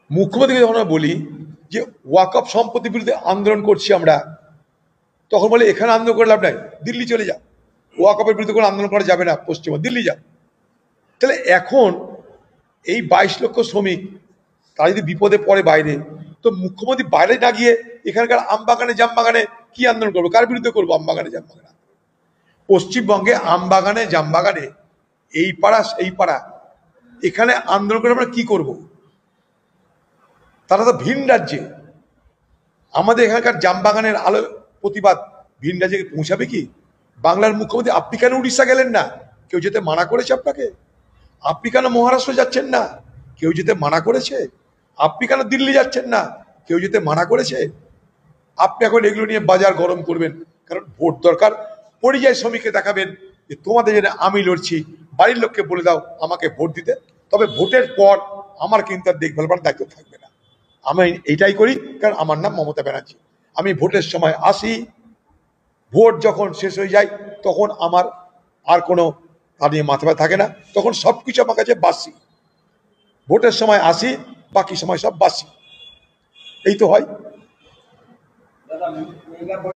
মুখ্যমন্ত্রীকে যখন আমরা বলি যে ওয়াকফ সম্পত্তির বিরুদ্ধে আন্দোলন করছি আমরা, তখন বলে এখানে আন্দোলন করে লাভ নাই, দিল্লি চলে যা, ওয়াকফের বিরুদ্ধে কোনো আন্দোলন করা যাবে না, পশ্চিমবঙ্গ দিল্লি যা। তাহলে এখন এই 22 লক্ষ শ্রমিক তারা যদি বিপদে পড়ে বাইরে, তো মুখ্যমন্ত্রী বাইরে না গিয়ে এখানকার আমবাগানে জামবাগানে কি আন্দোলন করবো? কার বিরুদ্ধে করবো? আমবাগানে জামবাগানে, পশ্চিমবঙ্গে আমবাগানে জামবাগানে, এই পাড়া এই পাড়া, এখানে আন্দোলন করে আমরা কি করব? তারা তো ভিন রাজ্যে, আমাদের এখানকার জামবাগানের আলো প্রতিবাদ ভিন রাজ্যে পৌঁছাবে কি? বাংলার মুখ্যমন্ত্রী আপনি কেন উড়িষ্যা গেলেন না? কেউ যেতে মানা করেছে আপনাকে? আপনি কেন মহারাষ্ট্র যাচ্ছেন না? কেউ যেতে মানা করেছে? আপনি কেন দিল্লি যাচ্ছেন না? কেউ যেতে মানা করেছে? আপনি এখন এগুলো নিয়ে বাজার গরম করবেন, কারণ ভোট দরকার। পরিযায়ী শ্রমিককে দেখাবেন যে তোমাদের জন্য আমি লড়ছি, বাড়ির লোককে বলে দাও আমাকে ভোট দিতে, তবে ভোটের পর আমার কিন্তু আর দেখভাল করার দায়িত্ব থাকবে না। আমি এইটাই করি, কারণ আমার নাম মমতা ব্যানার্জি। আমি ভোটের সময় আসি, ভোট যখন শেষ হয়ে যায় তখন আমার আর কোনো তা নিয়ে মাথা ব্যথা থাকে না, তখন সব কিছু আমার কাছে বাসি। ভোটের সময় আসি, বাকি সময় সব বাসি। এই তো হয়।